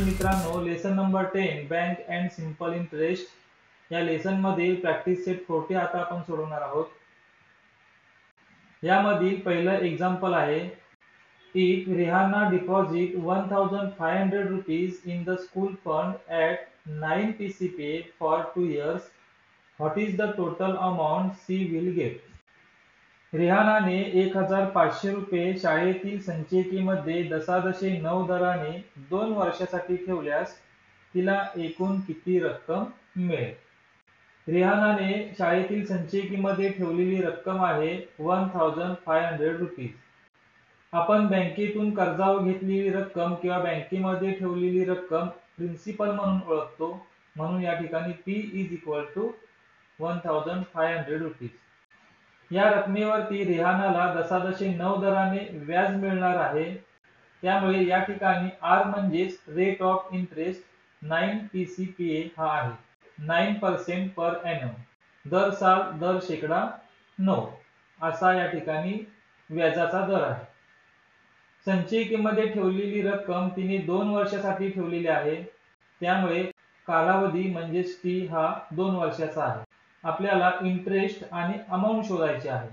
मित्रांनो, lesson number 10 bank and simple interest या lesson मध्ये प्रॅक्टिस सेट 40 आता आपण सोडवणार आहोत। यामधील पहिलं एक्झाम्पल आहे, if Rihanna deposit 1500 rupees in the school fund at 9 PCPA for 2 years, what is the total amount she will get. रिहानाने 1500 रुपये शाळेतील संचयकीमध्ये दशांश 9 दराने 2 वर्षासाठी ठेवल्यास तिला एकूण किती रक्कम मिळेल। रिहानाने शाळेतील संचयकीमध्ये ठेवलेली रक्कम आहे 1500 रुपीज। आपण बँकेतून कर्जावर घेतलेली रक्कम किंवा बँकेमध्ये ठेवलेली रक्कम प्रिन्सिपल म्हणून ओळखतो, म्हणून या ठिकाणी P is equal to 1500 rupees. या रकमेवरती रिहानाला दशांश 9 दराने व्याज मिळणार आहे, त्यामुळे या ठिकाणी R म्हणजेच रेट ऑफ इंटरेस्ट 9 PCPA हा आहे, 9% पर एनम, दर साल दर शेकडा 9 असा या ठिकाणी व्याजाचा दर आहे। संचयकीमध्ये ठेवलेली रक्कम तिने 2 वर्षासाठी ठेवलेली आहे, त्यामुळे कालावधी म्हणजेच T हा 2 वर्षाचा आहे। आपल्याला इंटरेस्ट आणि अमाउंट शोधायचे आहे।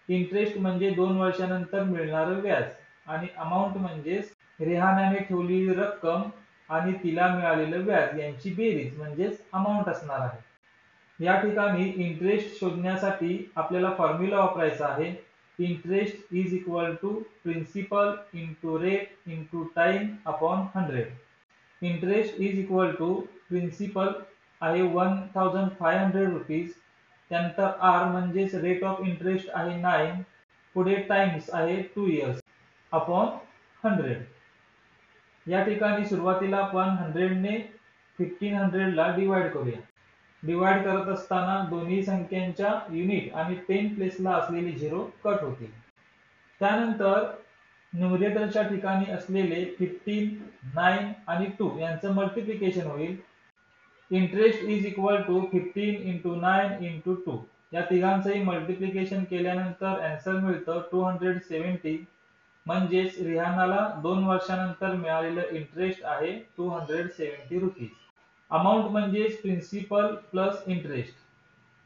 इंटरेस्ट म्हणजे 2 वर्षानंतर मिळणारे व्याज आणि अमाउंट म्हणजे रिहानाने ठेवलेली रक्कम आणि तिला मिळालेलं व्याज यांची बेरीज म्हणजेच अमाउंट असणार आहे। या ठिकाणी इंटरेस्ट शोधण्यासाठी आपल्याला फॉर्म्युला वापरायचा आहे, interest is equal to principal into rate into time upon 100। Interest is equal to principal आहे 1500 रुपीज, त्यानंतर R म्हणजेच रेट ऑफ इंटरेस्ट आहे 9, पुढे टाइम्स आहे 2 इयर्स अपॉन 100। या ठिकाणी सुरुवातीला आपण 100 ने 1500 ला डिवाइड करूया। डिवाइड करत असताना दोन्ही संख्यांच्या युनिट आणि 10 प्लेसला असलेली 0 कट होतील। त्यानंतर न्यूमरेटरच्या ठिकाणी असलेले 15, 9 आणि 2 यांचं मल्टिप्लिकेशन होईल। Interest is equal to 15 into 9 into 2 या तिघांचंही मल्टिप्लिकेशन केल्यानंतर आन्सर मिळतं 270, म्हणजेच रिहानाला 2 वर्षानंतर मिळालेलं इंटरेस्ट आहे 270 रुपीज। अमाउंट म्हणजेच प्रिन्सिपल प्लस इंटरेस्ट,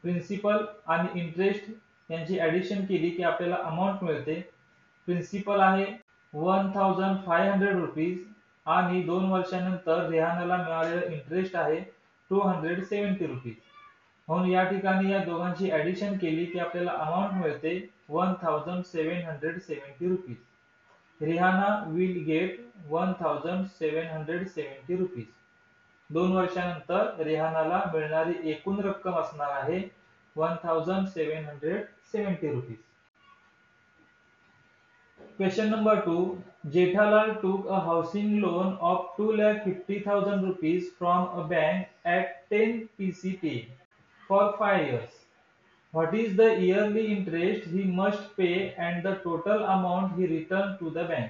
प्रिन्सिपल आणि इंटरेस्ट यांची ऍडिशन केली की आपल्याला अमाउंट मिळते। प्रिन्सिपल आहे 1500 रुपीज आणि 2 वर्षानंतर रिहानाला मिळालेलं इंटरेस्ट आहे 270 रुपीज, म्हणून या ठिकाणी या दोघांची ऍडिशन केली की आपल्याला अमाउंट मिळते 1770 rupees. Rihana will get 1770 rupees. 2 वर्षानंतर रिहानाला मिळणारी एकूण रक्कम असणार आहे 1770 rupees. Question number 2. Jethalal took a housing loan of 2,50,000 rupees from a bank at 10 PCPA for 5 years. What is the yearly interest he must pay and the total amount he returned to the bank?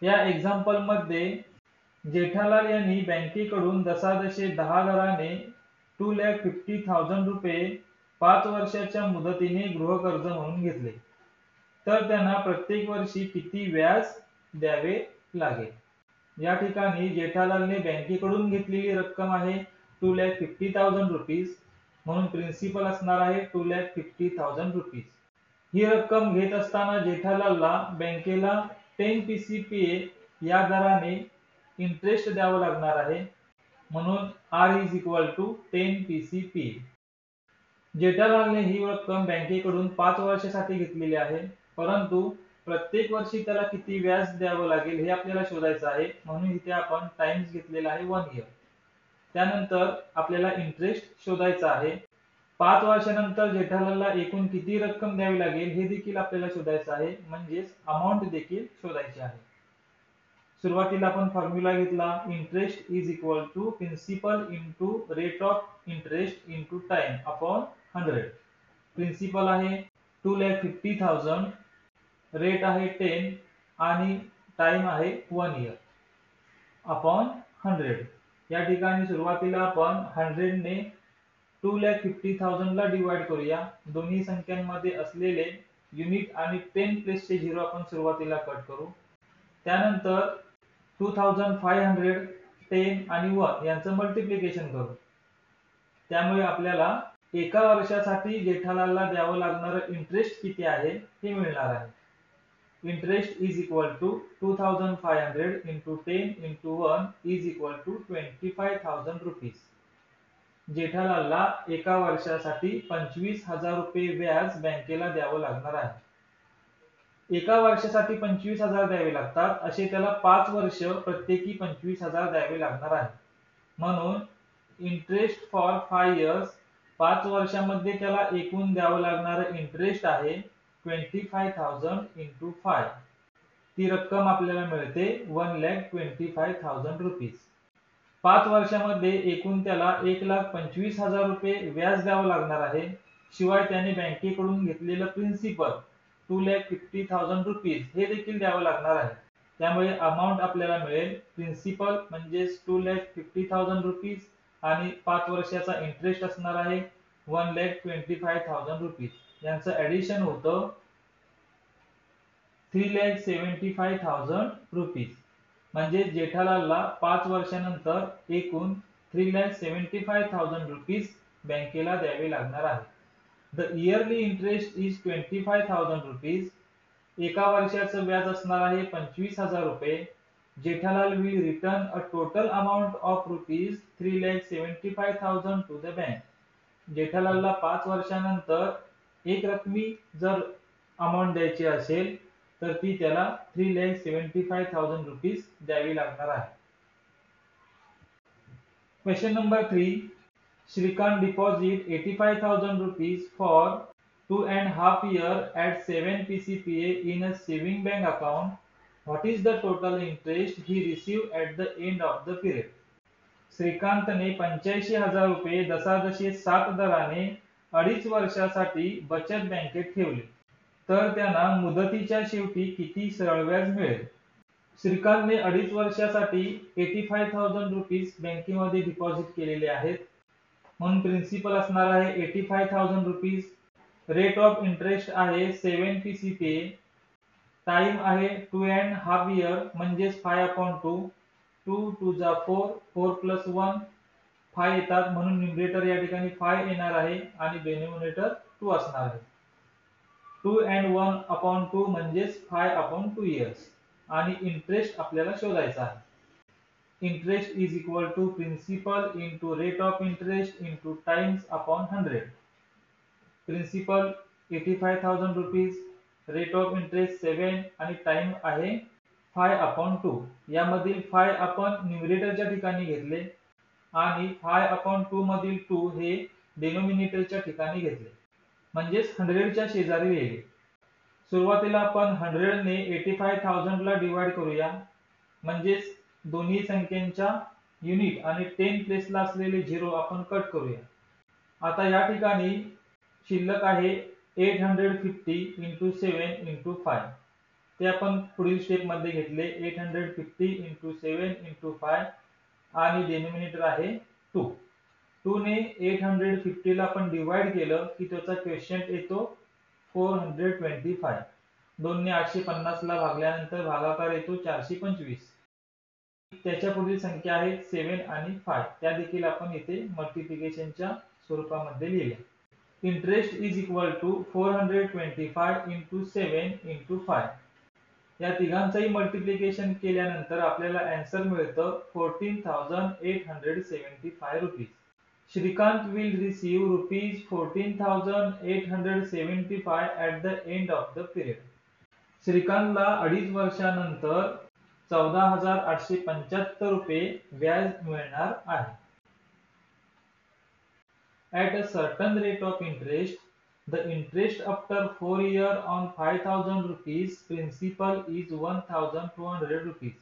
या example मध्ये जेठालाल यांनी बँकेकडून दशांश 10 दराने 2,50,000 रुपये 5 वर्षाच्या मुदतीने गृहकर्ज म्हणून घेतले, तर त्यांना प्रत्येक वर्षी किती व्याज द्यावे लागेल। या ठिकाणी जेठालालने बँकेकडून घेतलेली रक्कम आहे 2,50,000 रुपीज, म्हणून प्रिन्सिपल असणार आहे 2,50,000 रुपीज। ही रक्कम घेत असताना जेठालालला बँकेला 10 PCPA या दराने इंटरेस्ट द्यावं लागणार आहे, म्हणून R is equal to 10 PCPA। जेठालालने ही रक्कम बँकेकडून 5 वर्षासाठी घेतलेली आहे, परंतु प्रत्येक वर्षी त्याला किती व्याज द्यावं लागेल हे आपल्याला शोधायचं आहे, म्हणून इथे आपण टाइम्स घेतलेला आहे 1 इयर। त्यानंतर आपल्याला इंटरेस्ट शोधायचा आहे। 5 वर्षानंतर जेठालालला एकूण किती रक्कम द्यावी लागेल हे देखील आपल्याला शोधायचं आहे, म्हणजेच अमाउंट देखील शोधायची आहे। सुरुवातीला आपण फॉर्म्युला घेतला, interest is equal to principal into rate of interest into time upon 100। Principal आहे 2,50,000, रेट आहे 10 आणि टाइम आहे 1 इयर अपॉन 100। या ठिकाणी सुरुवातीला आपण 100 ने 2,50,000 ला डिवाइड करूया। दोन्ही संख्यांमध्ये असलेले युनिट आणि 10 प्लेसचे 0 आपण सुरुवातीला कट करू। त्यानंतर 2500 10 आणि 1 यांचं मल्टिप्लिकेशन करू. त्यामुळे आपल्याला एका वर्षासाठी जेठालालला द्यावं लागणारं इंटरेस्ट किती आहे हे मिळणार आहे. Interest is equal to 2500 into 10 into 1 is equal to 25,000 rupees. जेठालालला एका वर्षासाठी 25,000 रुपये व्याज बँकेला द्यावं लागणार आहे. एका वर्षासाठी 25,000 द्यावे लागतात, असे त्याला 5 वर्ष प्रत्येकी 25,000 द्यावे लागणार आहे. म्हणून इंटरेस्ट फॉर 5 इयर्स, 5 वर्षांमध्ये त्याला एकूण द्यावं लागणारं इंटरेस्ट आहे 25,000 इंटू 5. ती रक्कम आपल्याला मिळते 1,25,000 रुपीज. 5 वर्षांमध्ये एकूण त्याला 1,25,000 रुपये व्याज द्यावं लागणार आहे. शिवाय त्याने बँकेकडून घेतलेलं प्रिन्सिपल 2,50,000 रुपीज हे देखील द्यावं लागणार आहे. त्यामुळे अमाऊंट आपल्याला मिळेल प्रिन्सिपल म्हणजे 2,50,000 रुपीज आणि 5 वर्षाचा इंटरेस्ट असणार आहे 1,25,000 रुपीज. यांचं ऍडिशन होतं 3,75,000 रुपीज. म्हणजे जेठालालला 5 वर्षानंतर एकूण 3,75,000 रुपीज बँकेला द्यावे लागणार आहे. The yearly interest is 25,000 rupees. एका वर्षाचं व्याज असणार आहे 25,000 रुपये. Jethalal will return a total amount of rupees 3,75,000 to the bank. जेठालालला 5 वर्षानंतर एक रकमी जर अमाउंट द्यायची असेल तर ती त्याला 3,75,000 रुपीज द्यावी लागणार आहे. Question number 3. Shrikant deposit 85,000 rupees for 2.5 years at 7 PCPA in a saving bank account. What is the total interest he received at the end of the period? श्रीकांतने 85,000 रुपये दशादशे 7 दराने 2.5 वर्षासाठी बचत बँकेत ठेवले, तर त्यांना मुदतीच्या शेवटी किती सरळ व्याज मिळेल? श्रीकांतने 2.5 वर्षासाठी 85,000 रुपीज बँकेमध्ये डिपॉझिट केलेले आहेत. म्हणून प्रिन्सिपल असणार आहे 85,000 रुपीज. रेट ऑफ इंटरेस्ट आहे 7 PCPA. टाइम आहे 2.5 इयर म्हणजेच 5/2. 2 2 जा 4, 4 + 1 5 येतात, म्हणून न्यूमरेटर या ठिकाणी 5 येणार आहे आणि डिनोमिनेटर 2 असणार आहे. 2 and 1/2 म्हणजेच 5/2 इयर्स. आणि इंटरेस्ट आपल्याला शोधायचा आहे. Interest is equal to principal into rate of interest into times upon 100. Principal 85,000 rupees, rate of interest 7 आणि टाइम आहे 5/2. यामधील 5 आपण न्यूमरेटरच्या ठिकाणी घेतले आणि 5/2 मधील 2 हे डिनोमिनेटरच्या ठिकाणी घेतले, म्हणजेच 100च्या शेजारी लिहिले. सुरुवातीला आपण 100 ने 85,000 ला डिवाइड करूया, म्हणजेच दोन्ही संख्यांच्या युनिट आणि 10 प्लेसला असलेले 0 आपण कट करूया. आता या ठिकाणी शिल्लक आहे 850 इंटू 7 इंटू 5. ते आपण पुढील स्टेप मध्ये घेतले 850 इंटू 7 इंटू 5 आणि डिनोमिनेटर आहे 2. 2 ने 850 ला आपण डिवाइड केलं की त्याचा क्वोशियंट येतो 425. 2 ने 850 ला भागल्यानंतर भागाकार येतो 425. त्याच्या पुढील संख्या आहे 7 आणि 5. त्या देखील आपण इथे मल्टिप्लिकेशनच्या स्वरूपामध्ये लिहिल्या. Interest is equal to 425 into 7 into 5. या तिघांचंही मल्टिप्लिकेशन केल्यानंतर आपल्याला आन्सर मिळतं 14,875 rupees. Shrikant will receive rupees 14,875 at the end of the period. श्रीकांतला 2.5 वर्षानंतर 14,875 रुपये व्याज मिळणार आहे. At a certain rate of interest, the interest after 4 years on 5,000 rupees principal is 1,200 rupees.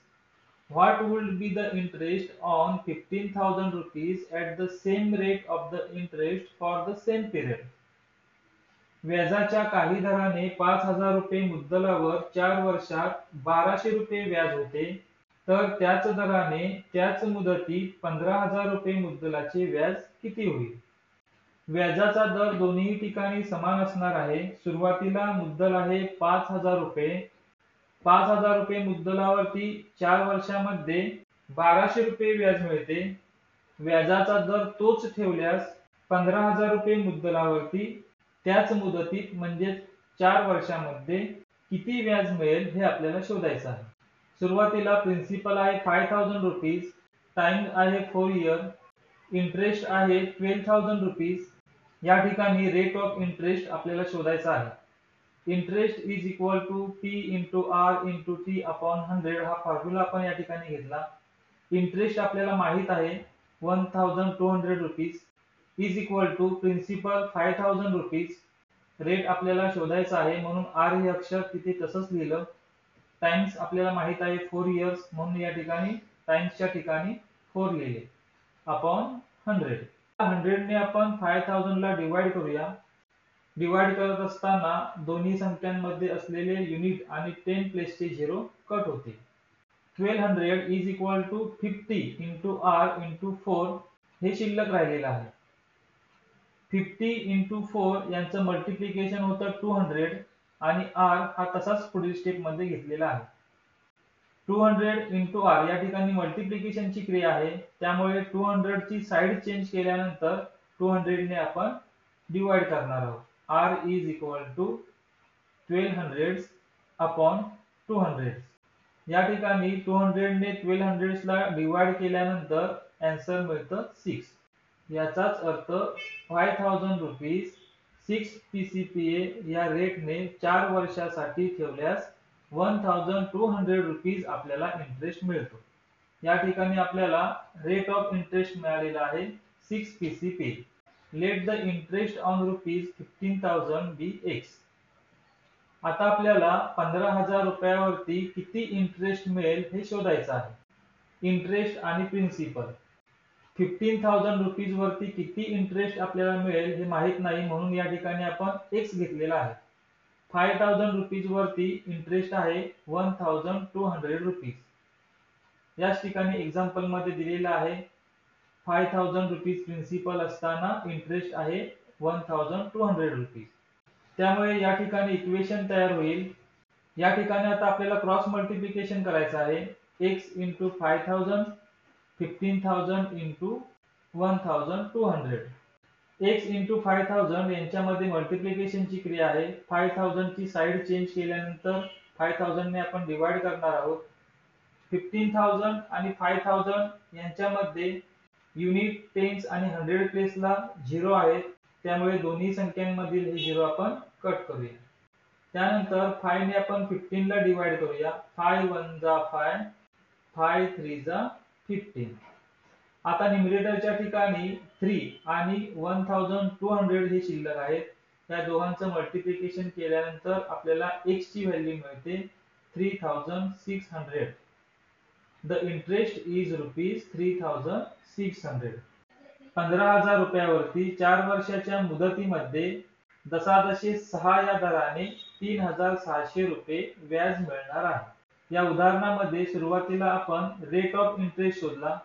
What would be the interest on 15,000 rupees at the same rate of the interest for the same period? व्याजाच्या काही दराने 5,000 रुपये मुद्दलावर 4 वर्षात 1,200 रुपये व्याज होते, तर त्याच दराने त्याच मुदतीत 15,000 रुपये मुद्दलाचे व्याज किती होईल? व्याजाचा दर दोन्ही ठिकाणी समान असणार आहे. सुरुवातीला मुद्दल आहे 5,000 रुपये. 5,000 रुपये मुद्दलावरती 4 वर्षांमध्ये 1200 रुपये व्याज मिळते. व्याजाचा दर तोच ठेवल्यास 15,000 रुपये मुद्दलावरती त्याच मुदतीत म्हणजे 4 वर्षांमध्ये किती व्याज मिळेल हे आपल्याला शोधायचं आहे. सुरुवातीला प्रिन्सिपल आहे 5,000 रुपीज, टाइम आहे 4 इयर, इंटरेस्ट आहे 12,000 रुपीज. या ठिकाणी रेट ऑफ इंटरेस्ट आपल्याला शोधायचा आहे. Interest is equal to P into R into T upon 100 हा फॉर्म्युला आपण या ठिकाणी घेतला. इंटरेस्ट आपल्याला माहित आहे 1,200 rupees is equal to principal 5,000 rupees. Rate आपल्याला शोधायचा आहे म्हणून आर हे अक्षर तिथे तसंच लिहिलं. टाइम्स आपल्याला माहित आहे 4 इयर्स म्हणून या ठिकाणी टाइम्सच्या ठिकाणी 4 लिहिले अपॉन 100. 100 ने आपण 5,000 ला डिवाइड करूया. डिवाइड करत असताना दोन्ही संख्यांमध्ये असलेले युनिट आणि 10 प्लेसचे 0 कट होते. 1200 is equal to 50 into R into 4 हे शिल्लक राहिलेलं आहे. 50 इंटू 4 यांचं मल्टिप्लिकेशन होतं 200 आणि आर हा तसाच पुढील स्टेप मध्ये घेतलेला आहे. 200 इंटू आर या ठिकाणी मल्टिप्लिकेशनची क्रिया आहे, त्यामुळे 200 ची साइड चेंज केल्यानंतर 200 ने आपण डिवाइड करणार आहोत. R is equal to 1200 upon 200. या ठिकाणी 200 ने 1200 ला डिवाइड केल्यानंतर आन्सर मिळतं 6. याचाच अर्थ 5,000 रुपीज 6 पीसीपीए या रेटने 4 वर्षासाठी ठेवल्यास 1,200 रुपीज आपल्याला इंटरेस्ट मिळतो. या ठिकाणी आपल्याला रेट ऑफ इंटरेस्ट मिळालेला आहे 6 PCPA. Let the interest on rupees 15,000 be X. आता आपल्याला 15,000 रुपयावरती किती इंटरेस्ट मिळेल हे शोधायचं आहे. इंटरेस्ट आणि प्रिन्सिपल 15,000 रुपीज वरती किती इंटरेस्ट आपल्याला मिळेल हे माहित नाही म्हणून या ठिकाणी आपण एक्स घेतलेला आहे. 5,000 रुपीज वरती इंटरेस्ट आहे 1,200 रुपीज. याच ठिकाणी एक्झाम्पल मध्ये दिलेला आहे 5,000 रुपीज प्रिन्सिपल असताना इंटरेस्ट आहे 1,200 रुपीज. त्यामुळे या ठिकाणी इक्वेशन तयार होईल. या ठिकाणी आता आपल्याला क्रॉस मल्टिप्लिकेशन करायचं आहे. x into 5,000 15,000 into 1,200. x into 5,000 यांच्यामध्ये मल्टिप्लिकेशनची क्रिया आहे. 5,000 ची साइड चेंज केल्यानंतर 5,000 ने आपण डिवाइड करणार आहोत. 15,000 आणि 5,000 यांच्यामध्ये युनिट, टेन्स आणि 100 प्लेसला 0 आहेत, त्यामुळे दोन्ही संख्यांमधील हे 0 आपण कट करूया. त्यानंतर 5 ने आपण 15 ला डिवाइड करूया. 5 1 जा 5, 5 3 जा 15. आता न्यूमरेटरच्या ठिकाणी 3 आणि 1,200 हे शिल्लक आहेत. या दोघांचं मल्टिप्लिकेशन केल्यानंतर आपल्याला x ची व्हॅल्यू मिळते 3,600. The interest is rupees 3,600. 15,000 रुपयावरती 4 वर्षाच्या मुदतीमध्ये दशादशे 6 या दराने 3,600 रुपये व्याज मिळणार आहे. या उदाहरणामध्ये सुरुवातीला आपण रेट ऑफ इंटरेस्ट शोधला.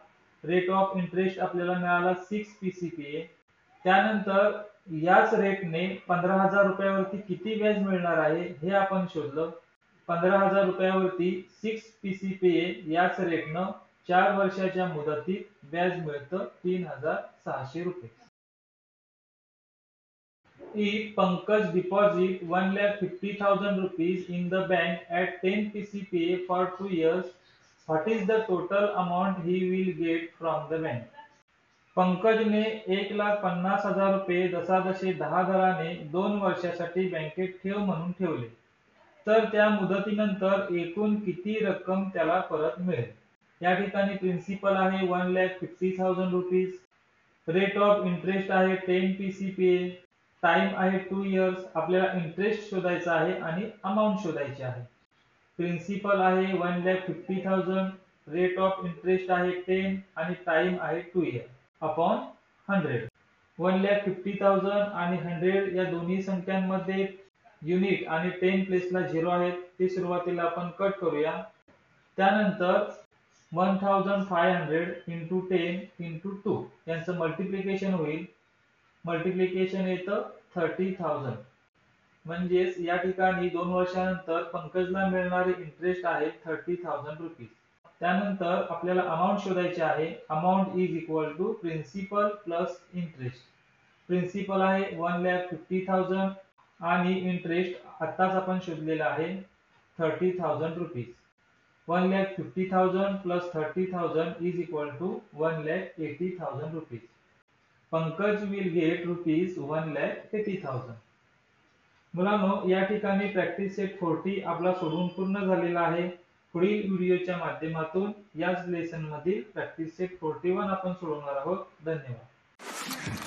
रेट ऑफ इंटरेस्ट आपल्याला मिळाला 6 पीसीपीए. त्यानंतर याच रेटने 15,000 रुपयावरती किती व्याज मिळणार आहे हे आपण शोधलं. 15,000 रुपयावरती 6 पीसीपीए याच रेटनं 4 वर्षाच्या मुदतीत व्याज मिळतं 3,600 रुपये. If Pankaj deposit 1,50,000 rupees in the bank at 10 PCPA for 2 years, what is the total amount he will get from the bank? पंकजने 1,50,000 रुपये दशादशे 10 दराने 2 वर्षासाठी बँकेत ठेव म्हणून ठेवले, तर त्या मुदतीनंतर एकूण किती रक्कम त्याला परत मिळेल. या ठिकाणी प्रिन्सिपल आहे 1,50,000 रुपीज. रेट ऑफ इंटरेस्ट आहे 10 पीसीपीए. टाइम आहे 2 इयर्स. आपल्याला इंटरेस्ट शोधायचा आहे आणि अमाउंट शोधायची आहे. प्रिन्सिपल आहे 1,50,000. रेट ऑफ इंटरेस्ट आहे 10 आणि टाइम आहे 2 इयर अपॉन 100. 1,50,000 आणि 100 या दोन्ही संख्यांमध्ये युनिट आणि 10 प्लेसला 0 आहेत, ते सुरुवातीला आपण कट करूया. त्यानंतर 1,500 इंटू 10 इंटू 2 यांचं मल्टिप्लिकेशन होईल. मल्टिप्लिकेशन येतं 30,000. म्हणजेच या ठिकाणी 2 वर्षानंतर पंकजला मिळणारे इंटरेस्ट आहे 30,000 रुपीज. त्यानंतर आपल्याला अमाउंट शोधायची आहे. Amount is equal to principal plus interest. Principal आहे 1,50,000 आणि इंटरेस्ट आताच आपण शोधलेला आहे 30,000 rupees. 1,50,000 plus 30,000 is equal to 1,80,000 rupees. Pankaj will get rupees 1,80,000. मुलांनो, या ठिकाणी प्रॅक्टिस सेट 40 आपला सोडवून पूर्ण झालेला आहे. पुढील व्हिडिओच्या माध्यमातून याच लेसन मधील प्रॅक्टिस सेट 41 आपण सोडवणार आहोत. धन्यवाद.